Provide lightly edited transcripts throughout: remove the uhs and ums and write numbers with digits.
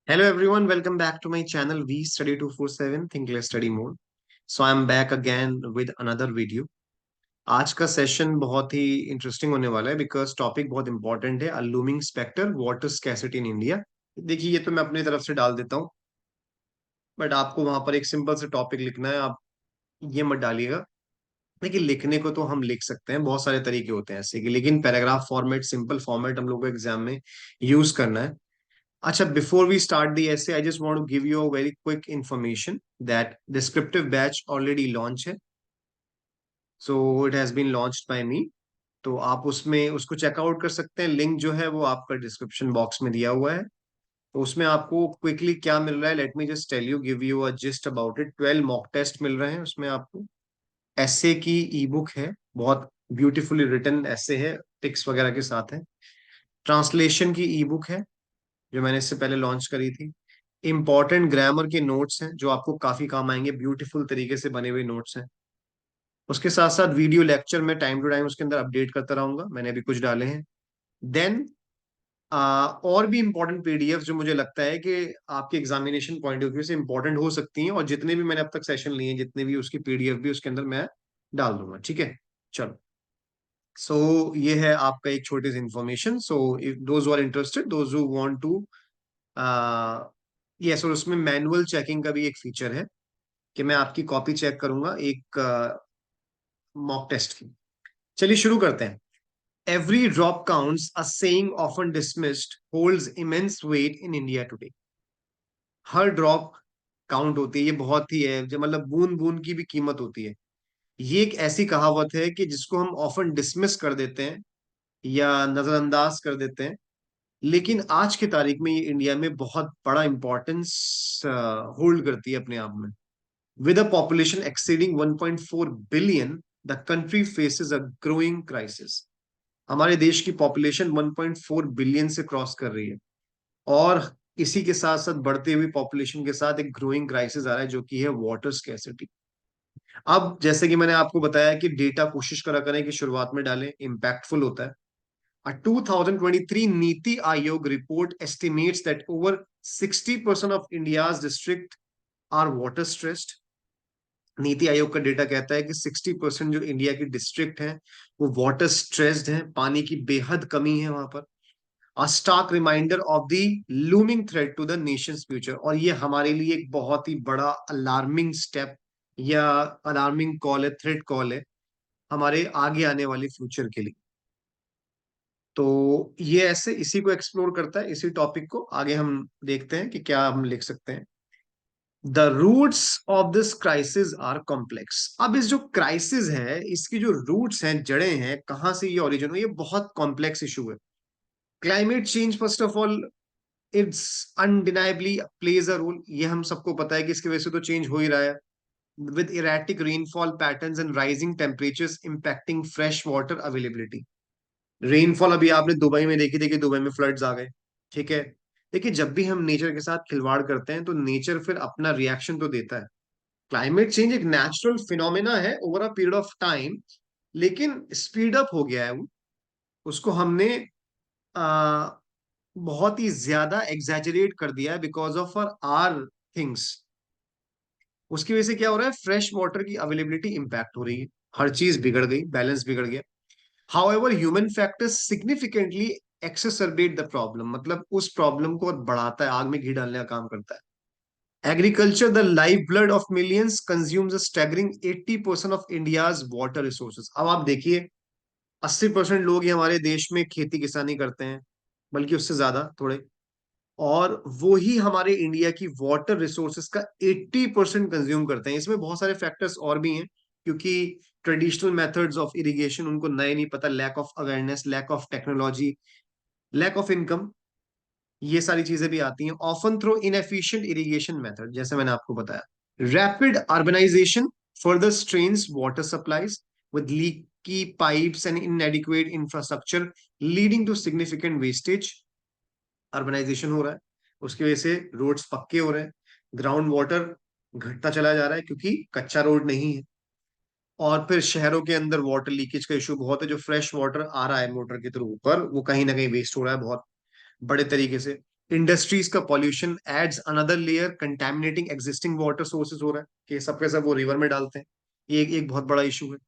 Hello everyone, welcome back to my channel V Study 247 Think Less Study More. So I am back again with another video. आज का session बहुत ही interesting होने वाला है because topic बहुत important है, a looming specter water scarcity in India. देखिए, ये तो मैं अपनी तरफ से डाल देता हूँ, बट आपको वहां पर एक सिंपल से टॉपिक लिखना है। आप ये मत डालिएगा। देखिए, लिखने को तो हम लिख सकते हैं, बहुत सारे तरीके होते हैं ऐसे कि, लेकिन पैराग्राफ फॉर्मेट, सिंपल फॉर्मेट हम लोग को एग्जाम में यूज करना है। Acha, before we start the essay, I just want to give you a very quick information that descriptive batch already launched है. So it has been launched by me. तो आप उसमें उसको चेकआउट कर सकते हैं। लिंक जो है वो आपका डिस्क्रिप्शन बॉक्स में दिया हुआ है। तो उसमें आपको क्विकली क्या मिल रहा है, let me just tell you, give you a gist about it. 12 mock test मिल रहे हैं उसमें आपको। एसे की ई बुक है, बहुत ब्यूटीफुली रिटन एसे है, टिक्स वगैरह के साथ है। ट्रांसलेशन की ई बुक है जो मैंने इससे पहले लॉन्च करी थी। इंपॉर्टेंट ग्रामर के नोट्स हैं जो आपको काफी काम आएंगे, ब्यूटीफुल तरीके से बने हुए नोट्स हैं। उसके साथ साथ वीडियो लेक्चर में टाइम टू टाइम उसके अंदर अपडेट करता रहूंगा, मैंने अभी कुछ डाले हैं। देन और भी इंपॉर्टेंट पीडीएफ जो मुझे लगता है कि आपके एग्जामिनेशन पॉइंट ऑफ व्यू से इंपॉर्टेंट हो सकती हैं, और जितने भी मैंने अब तक सेशन लिए हैं, जितने भी उसकी पीडीएफ भी उसके अंदर मैं डाल दूंगा। ठीक है, चलो। सो ये है आपका एक छोटी सी information. So if those are interested, those who want to, yes, और उसमें मैनुअल चेकिंग का भी एक फीचर है कि मैं आपकी कॉपी चेक करूंगा एक मॉक टेस्ट की। चलिए शुरू करते हैं। Every drop counts, a saying often dismissed holds immense weight in India today. हर ड्रॉप काउंट होती है, ये बहुत ही है, जो मतलब बूंद बूंद की भी कीमत होती है। ये एक ऐसी कहावत है कि जिसको हम ऑफन डिसमिस कर देते हैं या नजरअंदाज कर देते हैं, लेकिन आज की तारीख में ये इंडिया में बहुत बड़ा इंपॉर्टेंस होल्ड करती है अपने आप में। With a population exceeding 1.4 billion, the country faces a growing crisis. हमारे देश की पॉपुलेशन 1.4 बिलियन से क्रॉस कर रही है, और इसी के साथ साथ बढ़ते हुई पॉपुलेशन के साथ एक ग्रोइंग क्राइसिस आ रहा है जो कि है वाटर स्कैर्सिटी। अब जैसे कि मैंने आपको बताया कि डेटा कोशिश करा करें कि शुरुआत में डालें, इम्पैक्टफुल होता है। A 2023 NITI Aayog report estimates that over 60% of India's district are water stressed. NITI Aayog का डेटा कहता है कि 60% जो इंडिया की डिस्ट्रिक्ट हैं वो वाटर स्ट्रेस्ड हैं, पानी की बेहद कमी है वहां पर। A stark reminder of the looming threat to the nation's future, और ये हमारे लिए एक बहुत ही बड़ा अलार्मिंग स्टेप या अलार्मिंग कॉल है, थ्रेट कॉल है हमारे आगे आने वाले फ्यूचर के लिए। तो ये ऐसे इसी को एक्सप्लोर करता है, इसी टॉपिक को आगे हम देखते हैं कि क्या हम लिख सकते हैं। The roots of this crisis are complex. अब इस जो क्राइसिस है, इसकी जो रूट्स हैं, जड़ें हैं, कहां से ये ओरिजिन हुई, ये बहुत कॉम्प्लेक्स इशू है। Climate change first of all, it's undeniably plays a role, ये हम सबको पता है कि इसकी वजह से तो चेंज हो ही रहा है। With erratic rainfall patterns and rising temperatures impacting fresh water availability. Rainfall अभी आपने दुबई में देखी थी कि दुबई में फ्लड्स आ गए। ठीक है, देखिए, जब भी हम नेचर के साथ खिलवाड़ करते हैं तो नेचर फिर अपना रिएक्शन तो देता है। क्लाइमेट चेंज एक नेचुरल फिनोमेना है over a period of time, लेकिन स्पीड अप हो गया है वो। उसको हमने आ, बहुत ही ज्यादा एग्जैजरेट कर दिया है बिकॉज ऑफ आर थिंग्स। उसकी वजह से क्या हो रहा है, फ्रेश वाटर की अवेलेबिलिटी इंपैक्ट हो रही है, हर चीज बिगड़ गई, बैलेंस बिगड़ गया। However human factors significantly exacerbate the problem, मतलब उस प्रॉब्लम को और बढ़ाता है, आग में घी डालने का काम करता है। Agriculture, the lifeblood of millions, consumes a staggering 80% of India's water resources. अब आप देखिए, 80% लोग ही हमारे देश में खेती किसानी करते हैं, बल्कि उससे ज्यादा थोड़े, और वो ही हमारे इंडिया की वाटर रिसोर्सेज का 80% कंज्यूम करते हैं। इसमें बहुत सारे फैक्टर्स और भी हैं, क्योंकि ट्रेडिशनल मेथड्स ऑफ इरिगेशन उनको नए नहीं पता, lack of awareness, lack of technology, lack of income, ये सारी चीजें भी आती हैं। Often through inefficient irrigation method, जैसे मैंने आपको बताया। Rapid urbanisation further strains water supplies with leaky pipes and inadequate infrastructure leading to significant wastage. Urbanisation हो रहा है, उसकी वजह से रोड्स पक्के हो रहे हैं, ग्राउंड वाटर घटता चला जा रहा है क्योंकि कच्चा रोड नहीं है। और फिर शहरों के अंदर वाटर लीकेज का इशू बहुत है, जो फ्रेश वाटर आ रहा है मोटर के थ्रू ऊपर, वो कहीं ना कहीं वेस्ट हो रहा है बहुत बड़े तरीके से। इंडस्ट्रीज का pollution ads another layer, contaminating existing water sources हो रहा है कि सबके सब वो रिवर में डालते हैं। ये एक बहुत बड़ा इशू है।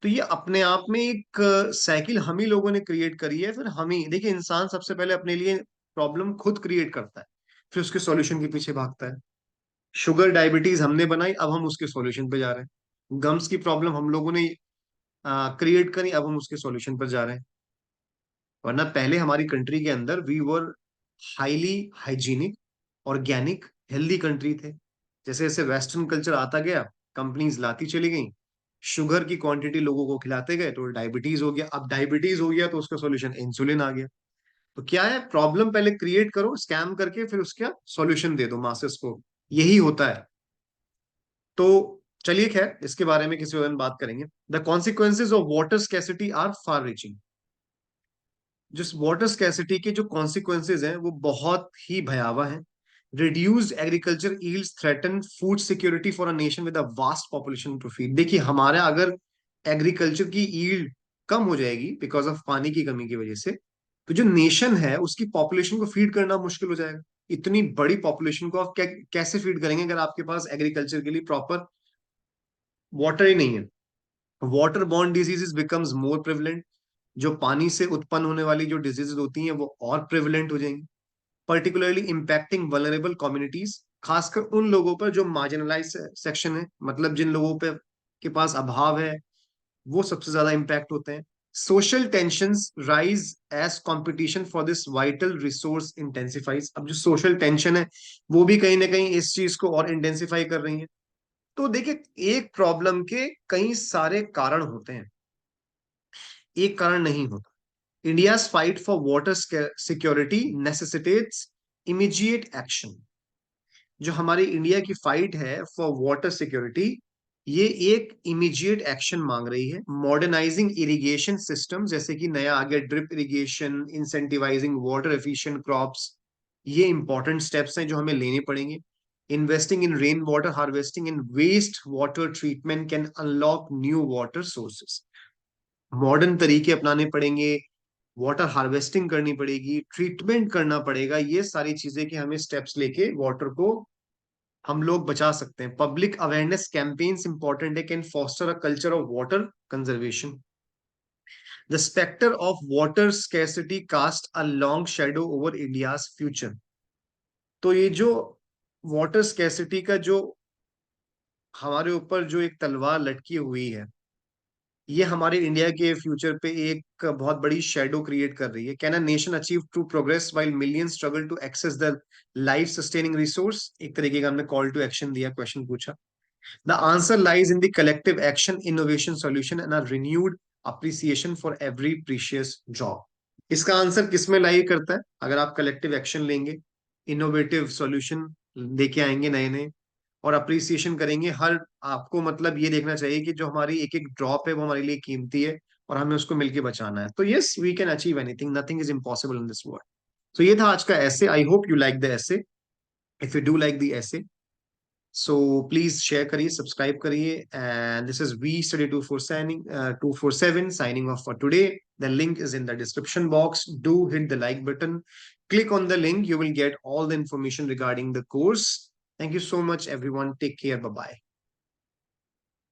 तो ये अपने आप में एक साइकिल हम ही लोगों ने क्रिएट करी है। फिर हम ही देखिए, इंसान सबसे पहले अपने लिए प्रॉब्लम खुद क्रिएट करता है, फिर उसके सॉल्यूशन के पीछे भागता है। शुगर डायबिटीज हमने बनाई, अब हम उसके सॉल्यूशन पे जा रहे हैं। गम्स की प्रॉब्लम हम लोगों ने क्रिएट करी, अब हम उसके सॉल्यूशन पर जा रहे हैं। वरना पहले हमारी कंट्री के अंदर we were highly hygienic, organic, healthy country थे। जैसे जैसे वेस्टर्न कल्चर आता गया, कंपनीज लाती चली गई, शुगर की क्वांटिटी लोगों को खिलाते गए, तो डायबिटीज हो गया। अब डायबिटीज हो गया तो उसका सॉल्यूशन इंसुलिन आ गया। तो क्या है, प्रॉब्लम पहले क्रिएट करो स्कैम करके, फिर उसका सॉल्यूशन दे दो मासेस को। यही होता है। तो चलिए, खैर इसके बारे में किसी और दिन बात करेंगे। The consequences of water scarcity are far reaching. जिस वाटर स्कैसिटी के जो कॉन्सिक्वेंसेज हैं वो बहुत ही भयावह हैं। Reduced agriculture yields threaten food security for a nation with a vast population to feed. देखिए, हमारा अगर एग्रीकल्चर की यील्ड कम हो जाएगी बिकॉज ऑफ पानी की कमी की वजह से, तो जो नेशन है उसकी पॉपुलेशन को फीड करना मुश्किल हो जाएगा। इतनी बड़ी पॉपुलेशन को आप कैसे फीड करेंगे अगर आपके पास एग्रीकल्चर के लिए प्रॉपर वाटर ही नहीं है। Water borne diseases becomes more prevalent. जो पानी से उत्पन्न होने वाली जो डिजीजेज होती हैं वो और प्रिवलेंट हो जाएंगी, पर्टिकुलरली इम्पैक्टिंग वल्नरेबल कम्युनिटीज, खासकर उन लोगों पर जो मार्जिनलाइज सेक्शन है, मतलब जिन लोगों पे के पास अभाव है, वो सबसे ज्यादा इम्पैक्ट होते हैं। Social tensions rise as competition for this vital resource intensifies. अब जो सोशल टेंशन है वो भी कहीं ना कहीं इस चीज को और इंटेंसिफाई कर रही है। तो देखिए, एक प्रॉब्लम के कई सारे कारण होते हैं, एक कारण नहीं होता। India's fight for water security necessitates immediate action। जो हमारी इंडिया की फाइट है फॉर वाटर सिक्योरिटी, ये एक इमीडिएट एक्शन मांग रही है। मॉडर्नाइजिंग इरिगेशन सिस्टम, जैसे कि नया आ गया drip irrigation, incentivising water efficient crops, ये इंपॉर्टेंट स्टेप्स हैं जो हमें लेने पड़ेंगे। Investing in rain water harvesting and waste water treatment can unlock new water sources. Modern तरीके अपनाने पड़ेंगे, वाटर हार्वेस्टिंग करनी पड़ेगी, ट्रीटमेंट करना पड़ेगा। ये सारी चीजें कि हमें स्टेप्स लेके वाटर को हम लोग बचा सकते हैं। पब्लिक अवेयरनेस कैंपेन्स इंपॉर्टेंट है, can foster a culture of water conservation. The spectre of water scarcity cast a long shadow over India's future. तो ये जो वाटर स्कैर्सिटी का जो हमारे ऊपर जो एक तलवार लटकी हुई है, ये हमारे इंडिया के फ्यूचर पे एक बहुत बड़ी शेडो क्रिएट कर रही है। Can a nation achieve true progress while millions struggle to access the life sustaining resource? एक तरीके का हमने कॉल टू एक्शन दिया, क्वेश्चन पूछा। The answer lies in the collective action, innovation, solution and a renewed appreciation for every precious job. इसका answer किस में lie करता है? अगर आप कलेक्टिव एक्शन लेंगे, इनोवेटिव सॉल्यूशन लेके आएंगे नए नए, और अप्रिसिएशन करेंगे हर, आपको मतलब ये देखना चाहिए कि जो हमारी एक एक ड्रॉप है वो हमारे लिए कीमती है और हमें उसको मिलके बचाना है। तो yes, we can achieve anything, nothing is impossible in this world. तो ये था आज का essay. I hope you like the essay. If you do like the essay, so please share करिए, सब्सक्राइब करिए। And this is we study 247 signing off for today. The link is in the description box. Do hit the like button, click on the link, you will get all the information regarding the course. Thank you so much everyone, take care, bye bye.